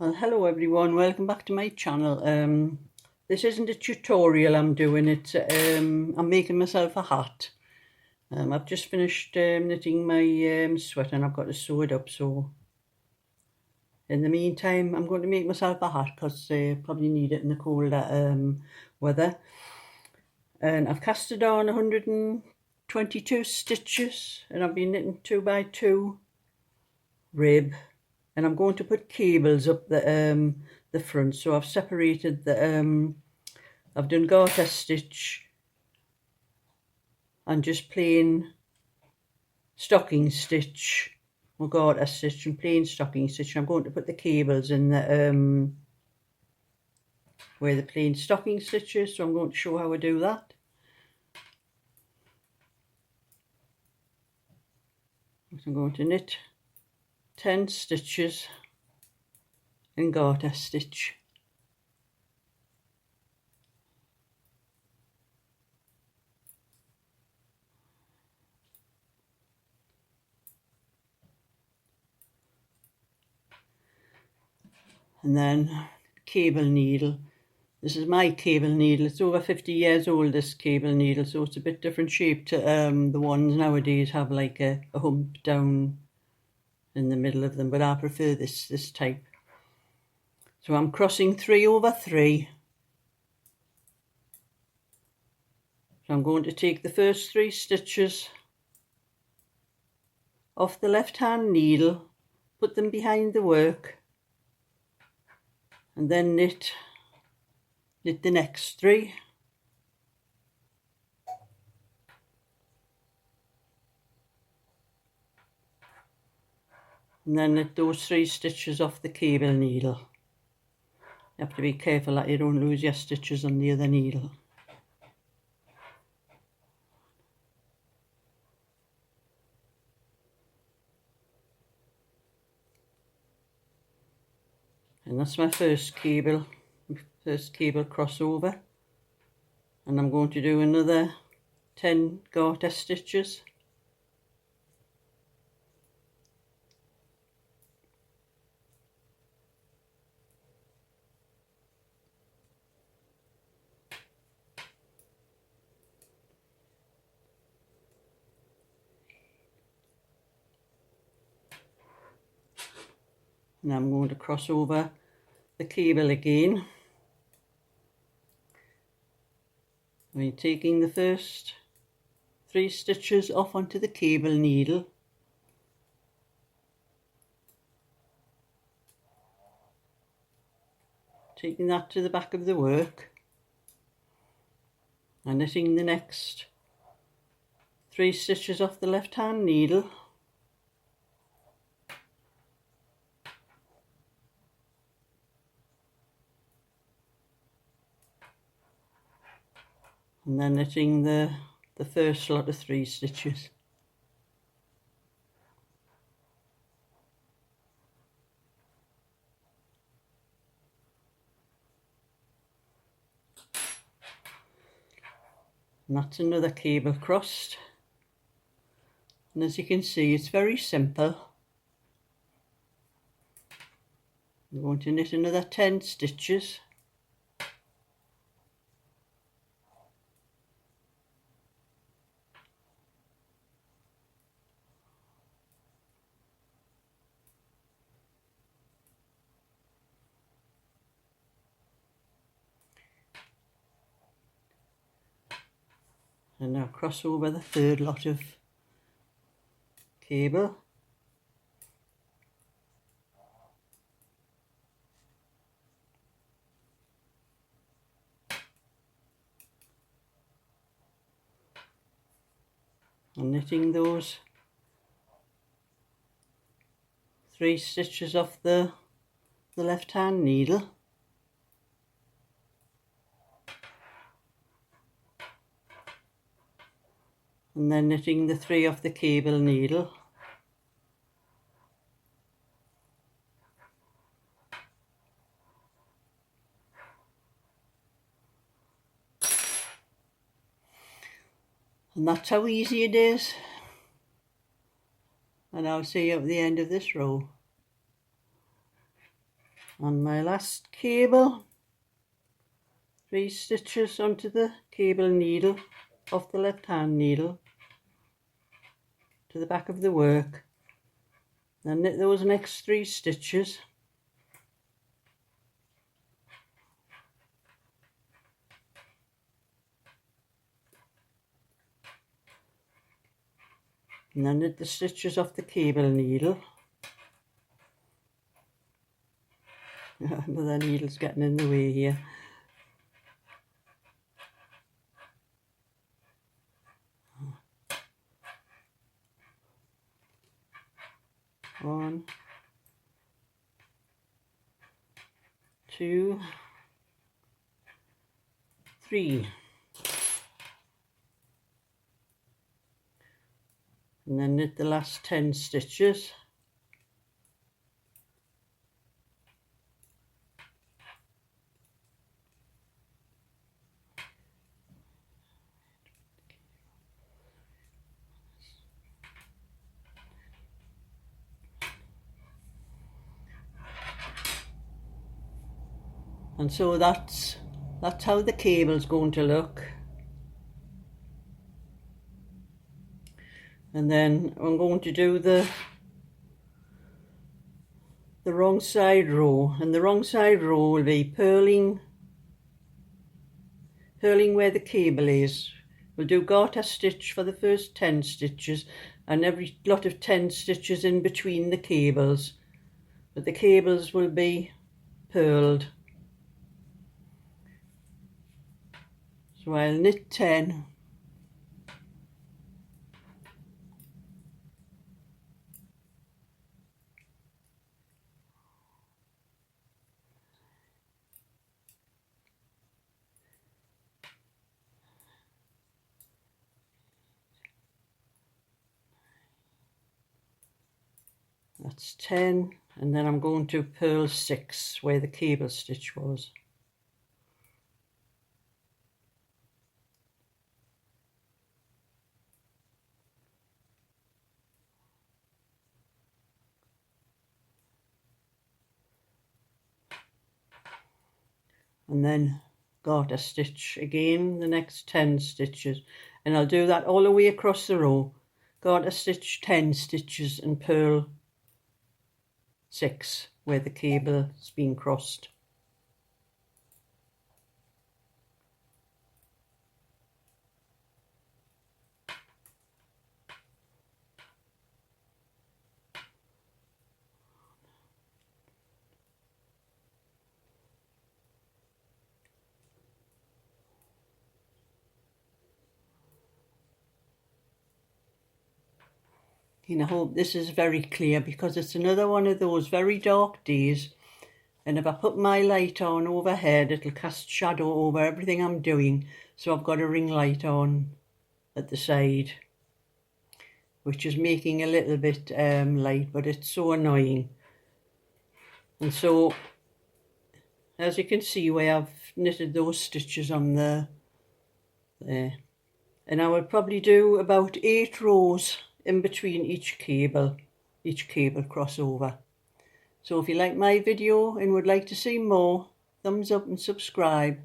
Well, hello everyone, welcome back to my channel. This isn't a tutorial I'm doing, it's I'm making myself a hat. I've just finished knitting my sweater and I've got to sew it up, so in the meantime I'm going to make myself a hat because I probably need it in the colder weather. And I've casted on 122 stitches and I've been knitting 2x2 rib. And I'm going to put cables up the front, so I've separated the I've done garter stitch and just plain stocking stitch, or garter stitch and plain stocking stitch. I'm going to put the cables in the where the plain stocking stitch is, so I'm going to show how I do that. So I'm going to knit 10 stitches and garter stitch. And then cable needle. This is my cable needle. It's over 50 years old, this cable needle, so it's a bit different shape to the ones nowadays have like a hump down in the middle of them, but I prefer this type. So I'm crossing 3 over 3. So I'm going to take the first 3 stitches off the left hand needle, put them behind the work, and then knit the next 3. And then knit those 3 stitches off the cable needle. You have to be careful that you don't lose your stitches on the other needle. And that's my first cable crossover. And I'm going to do another 10 garter stitches. And I'm going to cross over the cable again. I'm taking the first 3 stitches off onto the cable needle. Taking that to the back of the work. And knitting the next 3 stitches off the left hand needle. And then knitting the first lot of 3 stitches. And that's another cable crossed. And as you can see, it's very simple. I'm going to knit another 10 stitches. And now cross over the third lot of cable. And knitting those 3 stitches off the left hand needle. And then knitting the 3 off the cable needle. And that's how easy it is. And I'll see you at the end of this row. on my last cable, 3 stitches onto the cable needle off the left hand needle to the back of the work, then knit those next 3 stitches, and then knit the stitches off the cable needle. But the needle's getting in the way here. One, 2, 3. And then knit the last 10 stitches. And so that's how the cable's going to look. And then I'm going to do the wrong side row, and the wrong side row will be purling where the cable is. We'll do garter stitch for the first 10 stitches and every lot of 10 stitches in between the cables, but the cables will be purled. So I'll knit 10, that's 10, and then I'm going to purl 6 where the cable stitch was. And then garter stitch again the next 10 stitches, and I'll do that all the way across the row. Garter stitch 10 stitches and purl 6 where the cable's been crossed. And I hope this is very clear, because it's another one of those very dark days, and if I put my light on overhead it'll cast shadow over everything I'm doing, so I've got a ring light on at the side, which is making a little bit light, but it's so annoying. And so as you can see where I've knitted those stitches on there, and I will probably do about 8 rows in between each cable crossover. So if you like my video and would like to see more, thumbs up and subscribe.